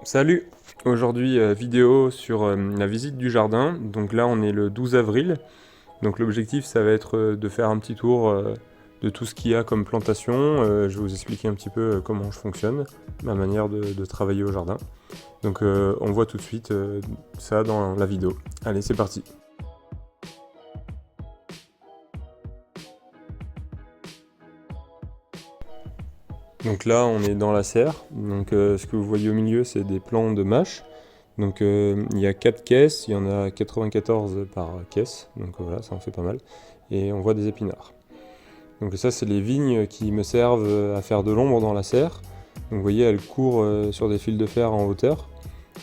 Salut! Aujourd'hui, vidéo sur la visite du jardin. Donc là, on est le 12 avril. Donc l'objectif, ça va être de faire un petit tour de tout ce qu'il y a comme plantation. Je vais vous expliquer un petit peu comment je fonctionne, ma manière de travailler au jardin. Donc on voit tout de suite ça dans la vidéo. Allez, c'est parti! Donc là, on est dans la serre. Donc ce que vous voyez au milieu, c'est des plants de mâche. Donc il y a 4 caisses, il y en a 94 par caisse, donc voilà, ça en fait pas mal. Et on voit des épinards. Donc ça, c'est les vignes qui me servent à faire de l'ombre dans la serre. Donc vous voyez, elles courent sur des fils de fer en hauteur.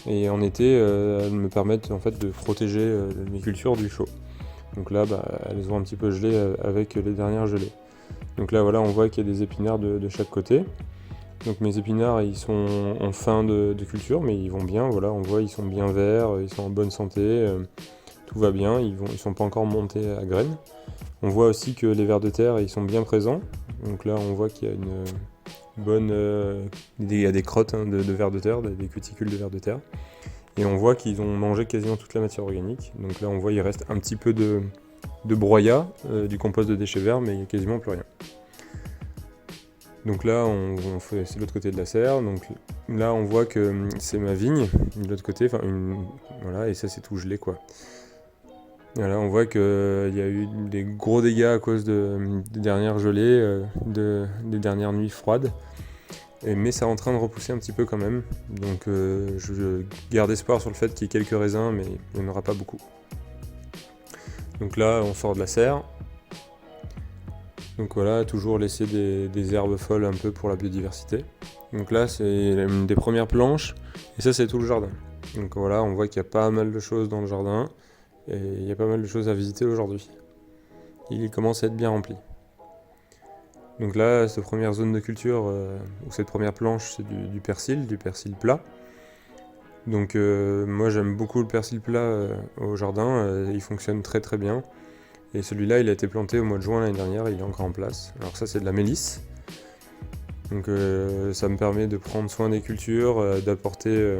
Et en été, elles me permettent en fait de protéger mes cultures du chaud. Donc là, elles ont un petit peu gelé avec les dernières gelées. Donc là, voilà, on voit qu'il y a des épinards de chaque côté. Donc mes épinards, ils sont en fin de culture, mais ils vont bien, voilà, on voit, ils sont bien verts, ils sont en bonne santé, tout va bien, ils sont pas encore montés à graines. On voit aussi que les vers de terre, ils sont bien présents. Donc là, on voit qu'il y a une bonne... il y a des crottes de vers de terre, des cuticules de vers de terre. Et on voit qu'ils ont mangé quasiment toute la matière organique. Donc là, on voit qu'il reste un petit peu de broyat, du compost de déchets verts, mais il n'y a quasiment plus rien. Donc là, c'est l'autre côté de la serre. Donc là, on voit que c'est ma vigne de l'autre côté. Voilà, et ça, c'est tout gelé, quoi. Voilà, on voit qu'il y a eu des gros dégâts à cause des dernières gelées, des dernières nuits froides. Mais ça est en train de repousser un petit peu quand même. Donc je garde espoir sur le fait qu'il y ait quelques raisins, mais il n'y en aura pas beaucoup. Donc là, on sort de la serre. Donc voilà, toujours laisser des herbes folles un peu pour la biodiversité. Donc là, c'est une des premières planches, et ça, c'est tout le jardin. Donc voilà, on voit qu'il y a pas mal de choses dans le jardin, et il y a pas mal de choses à visiter aujourd'hui. Il commence à être bien rempli. Donc là, cette première zone de culture, ou cette première planche, c'est du persil plat. Donc moi, j'aime beaucoup le persil plat au jardin, il fonctionne très très bien. Et celui-là, il a été planté au mois de juin l'année dernière, il est encore en place. Alors ça, c'est de la mélisse. Donc ça me permet de prendre soin des cultures, d'apporter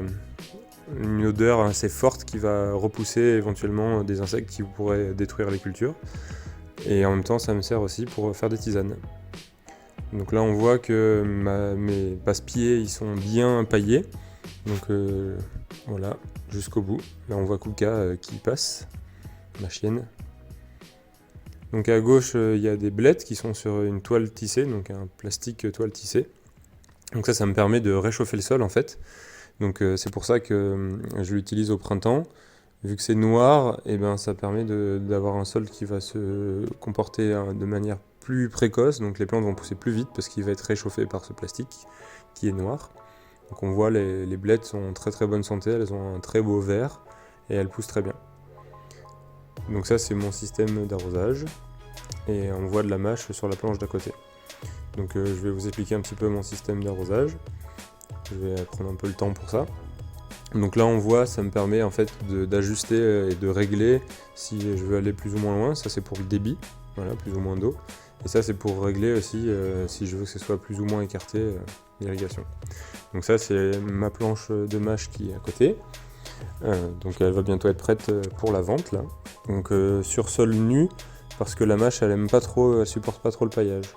une odeur assez forte qui va repousser éventuellement des insectes qui pourraient détruire les cultures. Et en même temps, ça me sert aussi pour faire des tisanes. Donc là, on voit que mes passe-pieds, ils sont bien paillés. Donc voilà, jusqu'au bout. Là, on voit Kuka qui passe, ma chienne. Donc à gauche, il y a des blettes qui sont sur une toile tissée, donc un plastique toile tissée. Donc ça me permet de réchauffer le sol en fait. Donc c'est pour ça que je l'utilise au printemps. Vu que c'est noir, et ça permet d'avoir un sol qui va se comporter de manière plus précoce. Donc les plantes vont pousser plus vite parce qu'il va être réchauffé par ce plastique qui est noir. Donc on voit les blettes sont en très très bonne santé, elles ont un très beau vert et elles poussent très bien. Donc ça, c'est mon système d'arrosage. Et on voit de la mâche sur la planche d'à côté. Donc je vais vous expliquer un petit peu mon système d'arrosage. Je vais prendre un peu le temps pour ça. Donc là, on voit, ça me permet en fait d'ajuster et de régler si je veux aller plus ou moins loin. Ça, c'est pour le débit, voilà, plus ou moins d'eau. Et ça, c'est pour régler aussi si je veux que ce soit plus ou moins écarté l'irrigation. Donc ça, c'est ma planche de mâche qui est à côté. Donc elle va bientôt être prête pour la vente là. Donc sur sol nu, parce que la mâche elle aime pas trop, elle supporte pas trop le paillage.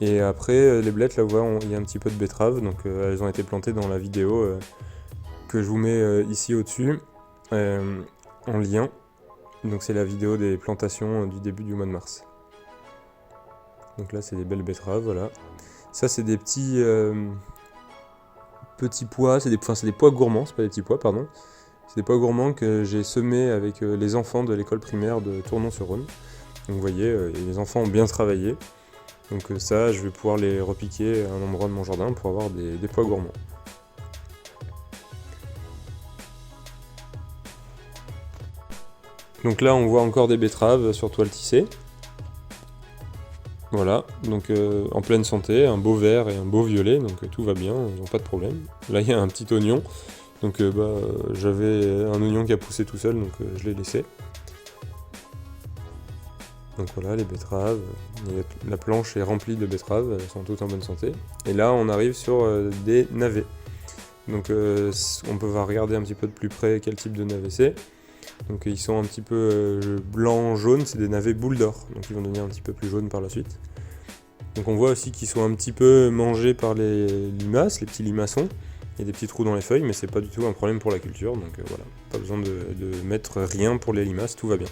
Et après les blettes là, vous voyez, il y a un petit peu de betterave, donc elles ont été plantées dans la vidéo que je vous mets ici au-dessus en lien. Donc c'est la vidéo des plantations du début du mois de mars. Donc là c'est des belles betteraves, voilà. Ça c'est des petits pois, c'est des pois gourmands, c'est pas des petits pois, pardon. C'est des pois gourmands que j'ai semés avec les enfants de l'école primaire de Tournon-sur-Rhône. Donc vous voyez, les enfants ont bien travaillé. Donc ça, je vais pouvoir les repiquer à un endroit de mon jardin pour avoir des pois gourmands. Donc là, on voit encore des betteraves sur toile tissée. Voilà, donc en pleine santé, un beau vert et un beau violet, donc tout va bien, ils n'ont pas de problème. Là, il y a un petit oignon. Donc j'avais un oignon qui a poussé tout seul, donc je l'ai laissé. Donc voilà, les betteraves, la planche est remplie de betteraves, elles sont toutes en bonne santé. Et là, on arrive sur des navets. Donc on peut regarder un petit peu de plus près quel type de navet c'est. Donc ils sont un petit peu blanc, jaune, c'est des navets boules d'or, donc ils vont devenir un petit peu plus jaunes par la suite. Donc on voit aussi qu'ils sont un petit peu mangés par les limaces, les petits limaçons. Il y a des petits trous dans les feuilles, mais c'est pas du tout un problème pour la culture, donc voilà, pas besoin de mettre rien pour les limaces, tout va bien.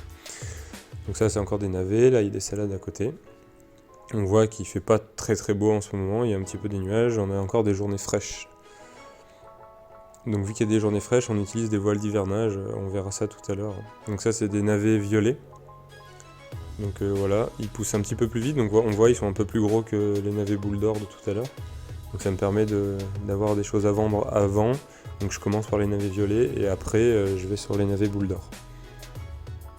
Donc ça c'est encore des navets, là il y a des salades à côté. On voit qu'il fait pas très très beau en ce moment, il y a un petit peu des nuages, on a encore des journées fraîches. Donc vu qu'il y a des journées fraîches, on utilise des voiles d'hivernage, on verra ça tout à l'heure. Donc ça c'est des navets violets. Donc voilà, ils poussent un petit peu plus vite, donc on voit ils sont un peu plus gros que les navets boules d'or de tout à l'heure. Donc ça me permet d'avoir des choses à vendre avant. Donc je commence par les navets violets et après je vais sur les navets boules d'or.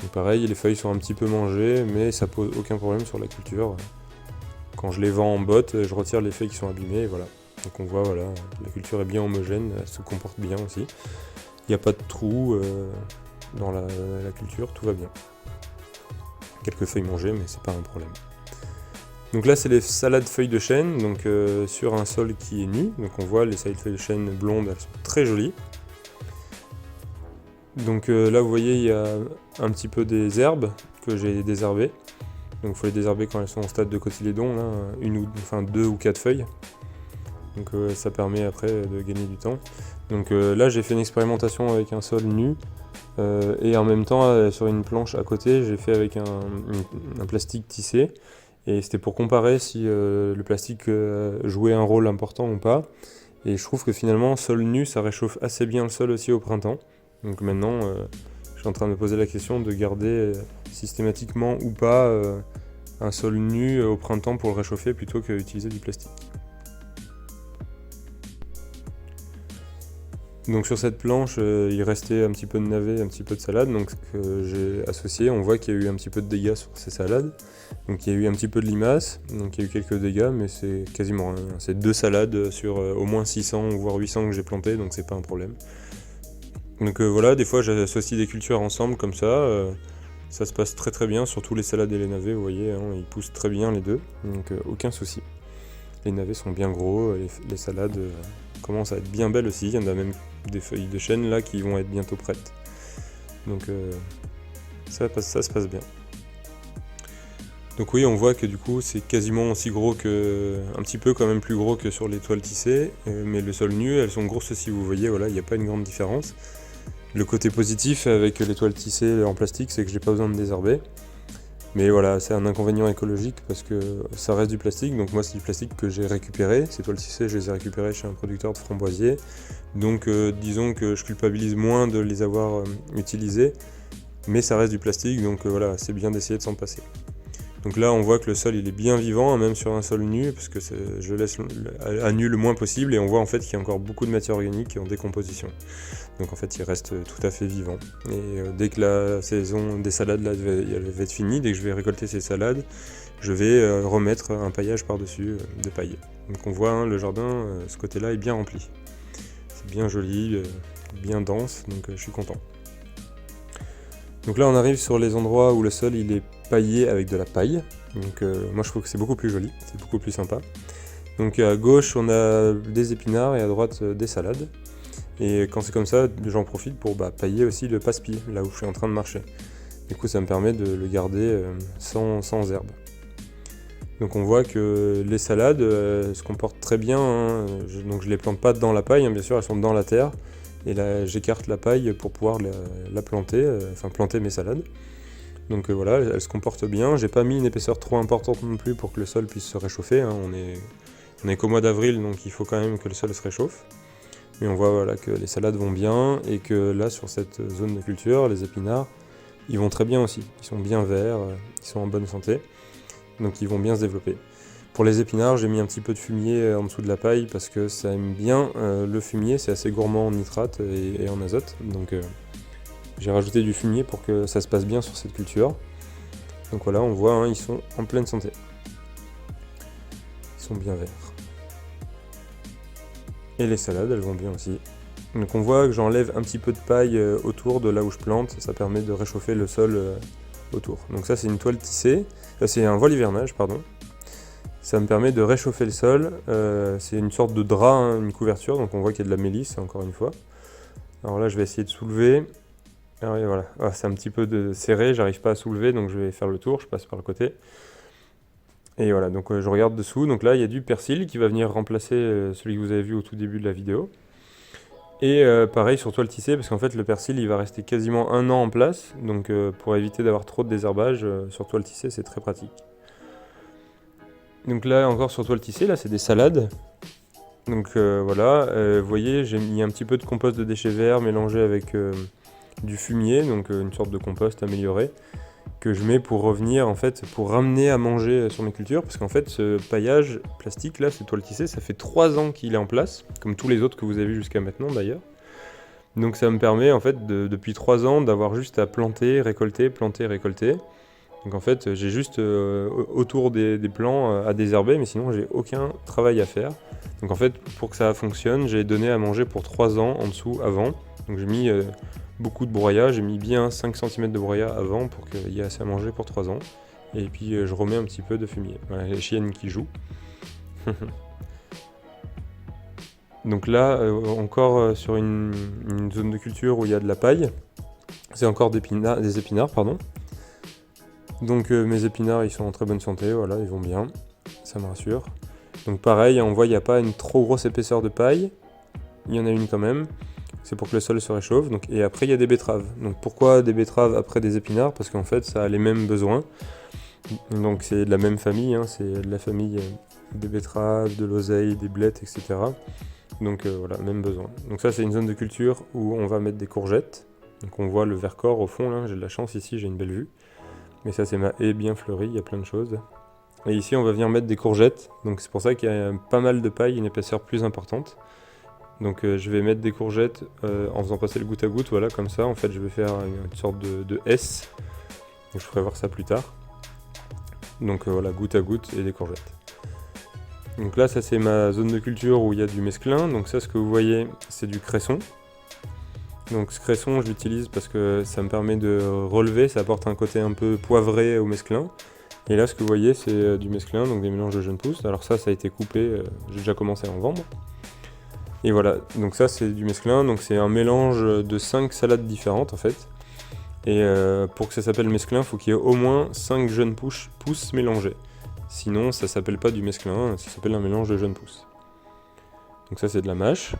Donc pareil, les feuilles sont un petit peu mangées, mais ça pose aucun problème sur la culture. Quand je les vends en botte, je retire les feuilles qui sont abîmées et voilà. Donc on voit, voilà, la culture est bien homogène, elle se comporte bien aussi. Il n'y a pas de trous dans la culture, tout va bien. Quelques feuilles mangées, mais c'est pas un problème. Donc là c'est les salades feuilles de chêne, donc sur un sol qui est nu. Donc on voit les salades feuilles de chêne blondes, elles sont très jolies. Donc là vous voyez il y a un petit peu des herbes que j'ai désherbées. Donc il faut les désherber quand elles sont en stade de cotylédon, là, 2 ou 4 feuilles. Donc ça permet après de gagner du temps. Donc là j'ai fait une expérimentation avec un sol nu. Et en même temps sur une planche à côté j'ai fait avec un plastique tissé. Et c'était pour comparer si le plastique jouait un rôle important ou pas. Et je trouve que finalement sol nu ça réchauffe assez bien le sol aussi au printemps. Donc maintenant je suis en train de me poser la question de garder systématiquement ou pas un sol nu au printemps pour le réchauffer plutôt que d'utiliser du plastique. Donc sur cette planche, il restait un petit peu de navet, un petit peu de salade, donc que j'ai associé. On voit qu'il y a eu un petit peu de dégâts sur ces salades. Donc il y a eu un petit peu de limaces, donc il y a eu quelques dégâts, mais c'est quasiment rien. C'est 2 salades sur au moins 600 voire 800 que j'ai plantées, donc c'est pas un problème. Donc voilà, des fois j'associe des cultures ensemble comme ça. Ça se passe très très bien, surtout les salades et les navets, vous voyez, hein, ils poussent très bien les deux, donc aucun souci. Les navets sont bien gros, les salades commencent à être bien belles aussi, il y en a même des feuilles de chêne là qui vont être bientôt prêtes. Donc ça se passe bien. Donc oui, on voit que du coup c'est quasiment aussi gros que, un petit peu quand même plus gros que sur les toiles tissées, mais le sol nu, elles sont grosses aussi, vous voyez, voilà, il n'y a pas une grande différence. Le côté positif avec les toiles tissées en plastique, c'est que j'ai pas besoin de désherber. Mais voilà, c'est un inconvénient écologique parce que ça reste du plastique. Donc moi, c'est du plastique que j'ai récupéré. Ces toiles tissées, je les ai récupérées chez un producteur de framboisiers. Donc disons que je culpabilise moins de les avoir utilisées. Mais ça reste du plastique, donc voilà, c'est bien d'essayer de s'en passer. Donc là, on voit que le sol, il est bien vivant, hein, même sur un sol nu, parce que je laisse à nu le moins possible. Et on voit en fait qu'il y a encore beaucoup de matière organique en décomposition. Donc en fait il reste tout à fait vivant. Et dès que la saison des salades là, elle va être finie, dès que je vais récolter ces salades, je vais remettre un paillage par-dessus de paille. Donc on voit hein, le jardin, ce côté-là est bien rempli. C'est bien joli, bien dense, donc je suis content. Donc là on arrive sur les endroits où le sol il est paillé avec de la paille. Donc moi je trouve que c'est beaucoup plus joli, c'est beaucoup plus sympa. Donc à gauche on a des épinards et à droite des salades. Et quand c'est comme ça, j'en profite pour pailler aussi le passe-pied, là où je suis en train de marcher. Du coup, ça me permet de le garder sans herbe. Donc on voit que les salades se comportent très bien, hein. Donc je les plante pas dans la paille, hein, bien sûr, elles sont dans la terre. Et là, j'écarte la paille pour pouvoir la planter, planter mes salades. Donc voilà, elles se comportent bien. J'ai pas mis une épaisseur trop importante non plus pour que le sol puisse se réchauffer, hein. On est qu'au mois d'avril, donc il faut quand même que le sol se réchauffe. Mais on voit voilà, que les salades vont bien et que là sur cette zone de culture, les épinards, ils vont très bien aussi. Ils sont bien verts, ils sont en bonne santé, donc ils vont bien se développer. Pour les épinards, j'ai mis un petit peu de fumier en dessous de la paille parce que ça aime bien le fumier, c'est assez gourmand en nitrate et en azote. Donc j'ai rajouté du fumier pour que ça se passe bien sur cette culture. Donc voilà, on voit, hein, ils sont en pleine santé. Ils sont bien verts. Et les salades, elles vont bien aussi. Donc on voit que j'enlève un petit peu de paille autour de là où je plante, ça permet de réchauffer le sol autour. Donc ça c'est une toile tissée, c'est un voile hivernage, pardon. Ça me permet de réchauffer le sol. C'est une sorte de drap, hein, une couverture, donc on voit qu'il y a de la mélisse, encore une fois. Alors là, je vais essayer de soulever. Ah oui, voilà. Ah, c'est un petit peu serré, j'arrive pas à soulever, donc je vais faire le tour, je passe par le côté. Et voilà, donc je regarde dessous. Donc là, il y a du persil qui va venir remplacer celui que vous avez vu au tout début de la vidéo. Et pareil sur toile tissée, parce qu'en fait, le persil, il va rester quasiment 1 an en place. Donc pour éviter d'avoir trop de désherbage, sur toile tissée, c'est très pratique. Donc là, encore sur toile tissée, là, c'est des salades. Donc voilà, vous voyez, j'ai mis un petit peu de compost de déchets verts mélangé avec du fumier, donc une sorte de compost amélioré, que je mets pour revenir, en fait, pour ramener à manger sur mes cultures, parce qu'en fait, ce paillage plastique, là, cette toile tissée, ça fait 3 ans qu'il est en place, comme tous les autres que vous avez vus jusqu'à maintenant d'ailleurs. Donc ça me permet, en fait, depuis 3 ans, d'avoir juste à planter, récolter, planter, récolter. Donc en fait, j'ai juste autour des plants à désherber, mais sinon j'ai aucun travail à faire. Donc en fait, pour que ça fonctionne, j'ai donné à manger pour 3 ans en dessous avant. Donc j'ai mis beaucoup de broyat, j'ai mis bien 5 cm de broyat avant pour qu'il y ait assez à manger pour 3 ans. Et puis je remets un petit peu de fumier. Voilà, les chiennes qui jouent. Donc là, encore sur une zone de culture où il y a de la paille. C'est encore des épinards, pardon. Donc mes épinards, ils sont en très bonne santé, voilà, ils vont bien, ça me rassure. Donc pareil, on voit il n'y a pas une trop grosse épaisseur de paille, il y en a une quand même, c'est pour que le sol se réchauffe. Donc, et après il y a des betteraves. Donc pourquoi des betteraves après des épinards? Parce qu'en fait ça a les mêmes besoins. Donc c'est de la même famille, hein, c'est de la famille des betteraves, de l'oseille, des blettes, etc. Donc voilà, même besoin. Donc ça c'est une zone de culture où on va mettre des courgettes. Donc on voit le Vercors au fond, là, j'ai de la chance ici, j'ai une belle vue. Mais ça c'est ma haie bien fleurie, il y a plein de choses. Et ici on va venir mettre des courgettes, donc c'est pour ça qu'il y a pas mal de paille, une épaisseur plus importante. Donc je vais mettre des courgettes en faisant passer le goutte à goutte, voilà, comme ça. En fait je vais faire une sorte de S, donc je ferai voir ça plus tard. Donc voilà, goutte à goutte et des courgettes. Donc là ça c'est ma zone de culture où il y a du mesclun, donc ça ce que vous voyez c'est du cresson. Donc ce cresson je l'utilise parce que ça me permet de relever, ça apporte un côté un peu poivré au mesclin. Et là ce que vous voyez c'est du mesclin, donc des mélanges de jeunes pousses. Alors ça a été coupé, j'ai déjà commencé à en vendre. Et voilà, donc ça c'est du mesclin, donc c'est un mélange de 5 salades différentes en fait. Et pour que ça s'appelle mesclin, il faut qu'il y ait au moins 5 jeunes pousses mélangées. Sinon ça s'appelle pas du mesclin, ça s'appelle un mélange de jeunes pousses. Donc ça c'est de la mâche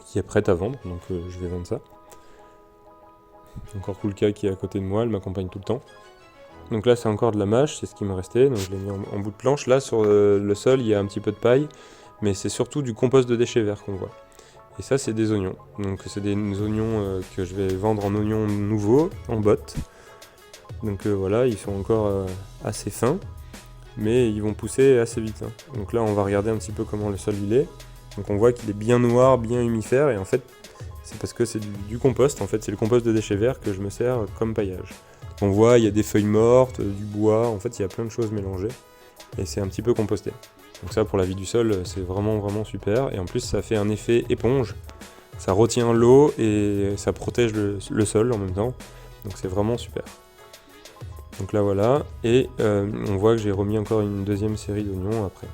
qui est prête à vendre, donc je vais vendre ça. Encore Koulka qui est à côté de moi, elle m'accompagne tout le temps. Donc là c'est encore de la mâche, c'est ce qui me restait, donc je l'ai mis en bout de planche. Là sur le sol il y a un petit peu de paille, mais c'est surtout du compost de déchets verts qu'on voit. Et ça c'est des oignons, donc c'est des oignons que je vais vendre en oignons nouveaux, en bottes. Donc voilà, ils sont encore assez fins, mais ils vont pousser assez vite, hein. Donc là on va regarder un petit peu comment le sol il est. Donc on voit qu'il est bien noir, bien humifère, et en fait c'est parce que c'est du compost, en fait c'est le compost de déchets verts que je me sers comme paillage. Donc on voit il y a des feuilles mortes, du bois, en fait il y a plein de choses mélangées, et c'est un petit peu composté. Donc ça pour la vie du sol c'est vraiment vraiment super, et en plus ça fait un effet éponge, ça retient l'eau et ça protège le sol en même temps, donc c'est vraiment super. Donc là voilà, et on voit que j'ai remis encore une deuxième série d'oignons après.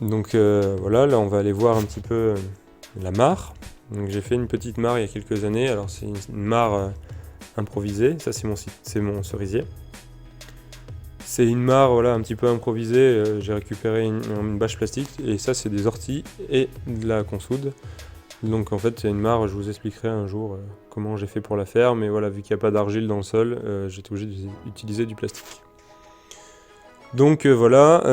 Donc voilà, là on va aller voir un petit peu la mare. Donc j'ai fait une petite mare il y a quelques années, alors c'est une mare improvisée, ça c'est mon cerisier. C'est une mare voilà, un petit peu improvisée, j'ai récupéré une bâche plastique, et ça c'est des orties et de la consoude. Donc en fait c'est une mare, je vous expliquerai un jour comment j'ai fait pour la faire, mais voilà, vu qu'il n'y a pas d'argile dans le sol, j'étais obligé d'utiliser du plastique. Donc voilà,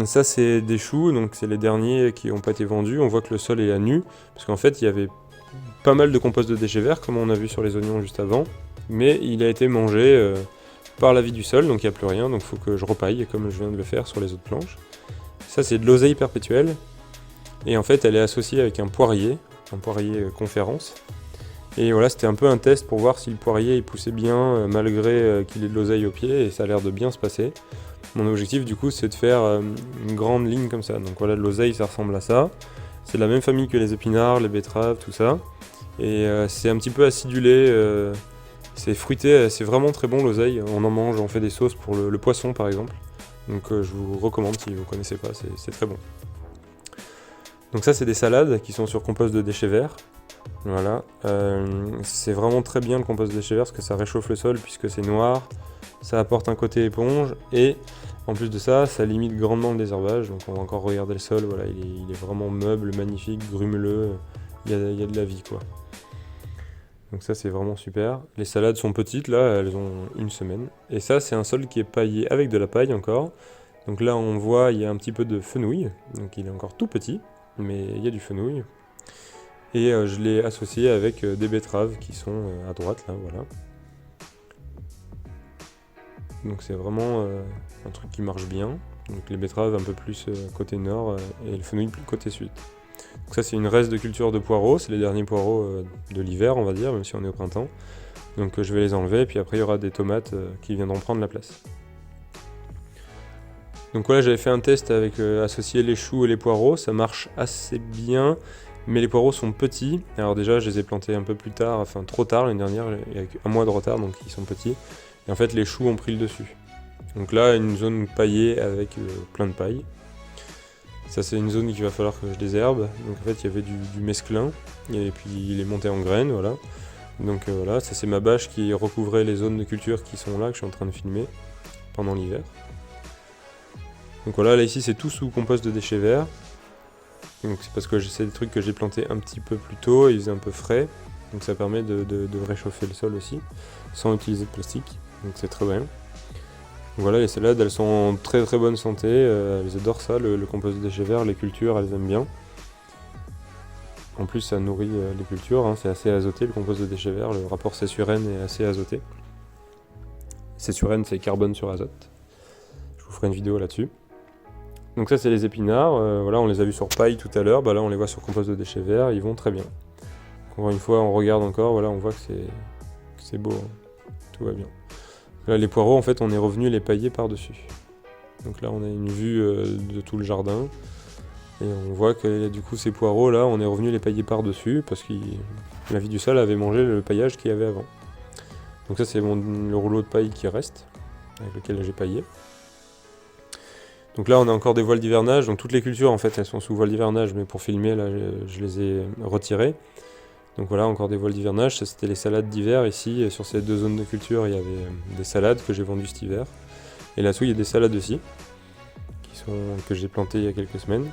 ça c'est des choux, donc c'est les derniers qui n'ont pas été vendus. On voit que le sol est à nu, parce qu'en fait il y avait pas mal de compost de déchets verts, comme on a vu sur les oignons juste avant, mais il a été mangé par la vie du sol, donc il n'y a plus rien, donc il faut que je repaille, comme je viens de le faire sur les autres planches. Ça c'est de l'oseille perpétuelle, et en fait elle est associée avec un poirier conférence. Et voilà, c'était un peu un test pour voir si le poirier il poussait bien, malgré qu'il ait de l'oseille au pied, et ça a l'air de bien se passer. Mon objectif du coup c'est de faire une grande ligne comme ça. Donc voilà, l'oseille ça ressemble à ça. C'est de la même famille que les épinards, les betteraves, tout ça. Et c'est un petit peu acidulé, c'est fruité, c'est vraiment très bon l'oseille. On en mange, on fait des sauces pour le poisson par exemple. Donc je vous recommande si vous ne connaissez pas, c'est très bon. Donc ça c'est des salades qui sont sur compost de déchets verts. Voilà, c'est vraiment très bien le compost de déchets verts parce que ça réchauffe le sol puisque c'est noir, ça apporte un côté éponge et en plus de ça, ça limite grandement le désherbage. Donc on va encore regarder le sol, voilà, il est vraiment meuble, magnifique, grumeleux, il y a de la vie quoi. Donc ça c'est vraiment super. Les salades sont petites là, elles ont 1 semaine. Et ça c'est un sol qui est paillé avec de la paille encore. Donc là on voit il y a un petit peu de fenouil, donc il est encore tout petit, mais il y a du fenouil. Et je l'ai associé avec des betteraves qui sont à droite là, voilà. Donc c'est vraiment un truc qui marche bien. Donc les betteraves un peu plus côté nord et le fenouil plus côté sud. Donc ça c'est une reste de culture de poireaux, c'est les derniers poireaux de l'hiver on va dire, même si on est au printemps. Donc je vais les enlever et puis après il y aura des tomates qui viendront prendre la place. Donc voilà, j'avais fait un test avec associer les choux et les poireaux, ça marche assez bien, mais les poireaux sont petits. Alors déjà je les ai plantés un peu plus tard, enfin trop tard l'année dernière, avec 1 mois de retard donc ils sont petits. Et en fait les choux ont pris le dessus. Donc là une zone paillée avec plein de paille. Ça c'est une zone qu'il va falloir que je désherbe. Donc en fait il y avait du mesclin et puis il est monté en graines, voilà. Donc voilà, ça c'est ma bâche qui recouvrait les zones de culture qui sont là, que je suis en train de filmer pendant l'hiver. Donc voilà, là ici c'est tout sous compost de déchets verts. Donc c'est parce que c'est des trucs que j'ai plantés un petit peu plus tôt, ils faisaient un peu frais. Donc ça permet de réchauffer le sol aussi, sans utiliser de plastique. Donc c'est très bien. Donc voilà, les salades elles sont en très très bonne santé, elles adorent ça, le compost de déchets verts, les cultures elles aiment bien. En plus ça nourrit les cultures, hein, c'est assez azoté le compost de déchets verts, le rapport C/N est assez azoté. C/N c'est carbone sur azote. Je vous ferai une vidéo là-dessus. Donc ça c'est les épinards, voilà on les a vus sur paille tout à l'heure, bah là on les voit sur compost de déchets verts, ils vont très bien. Encore une fois on regarde encore, voilà on voit que c'est beau, hein. Tout va bien. Là les poireaux en fait on est revenu les pailler par-dessus. Donc là on a une vue de tout le jardin, et on voit que du coup ces poireaux là on est revenu les pailler par-dessus, parce que la vie du sol avait mangé le paillage qu'il y avait avant. Donc ça c'est le rouleau de paille qui reste, avec lequel j'ai paillé. Donc là on a encore des voiles d'hivernage, donc toutes les cultures en fait elles sont sous voile d'hivernage, mais pour filmer là je les ai retirées. Donc voilà encore des voiles d'hivernage, ça c'était les salades d'hiver ici, et sur ces 2 zones de culture il y avait des salades que j'ai vendues cet hiver. Et là-dessous il y a des salades aussi, que j'ai plantées il y a quelques semaines.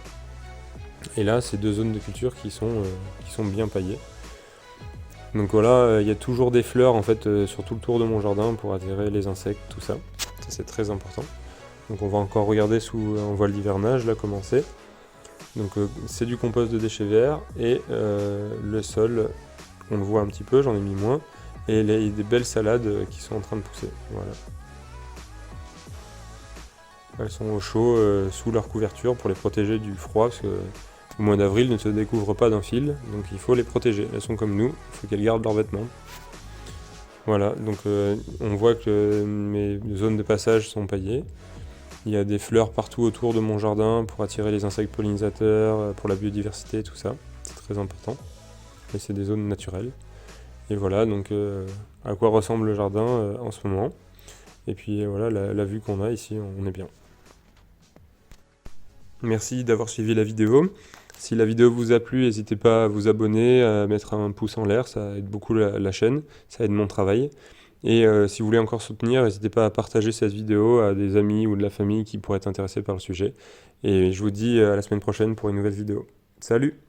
Et là c'est 2 zones de culture qui sont bien paillées. Donc voilà, il y a toujours des fleurs en fait sur tout le tour de mon jardin pour attirer les insectes, tout ça. Ça c'est très important. Donc on va encore regarder en voile d'hivernage, là comment c'est. Donc c'est du compost de déchets verts et le sol, on le voit un petit peu, j'en ai mis moins. Et il y a des belles salades qui sont en train de pousser, voilà. Elles sont au chaud sous leur couverture pour les protéger du froid, parce que au mois d'avril ne se découvrent pas d'un fil, donc il faut les protéger. Elles sont comme nous, il faut qu'elles gardent leurs vêtements. Voilà, donc on voit que mes zones de passage sont paillées. Il y a des fleurs partout autour de mon jardin pour attirer les insectes pollinisateurs, pour la biodiversité, tout ça. C'est très important. Et c'est des zones naturelles. Et voilà, donc à quoi ressemble le jardin en ce moment. Et puis voilà, la vue qu'on a ici, on est bien. Merci d'avoir suivi la vidéo. Si la vidéo vous a plu, n'hésitez pas à vous abonner, à mettre un pouce en l'air, ça aide beaucoup la chaîne, ça aide mon travail. Et si vous voulez encore soutenir, n'hésitez pas à partager cette vidéo à des amis ou de la famille qui pourraient être intéressés par le sujet. Et je vous dis à la semaine prochaine pour une nouvelle vidéo. Salut!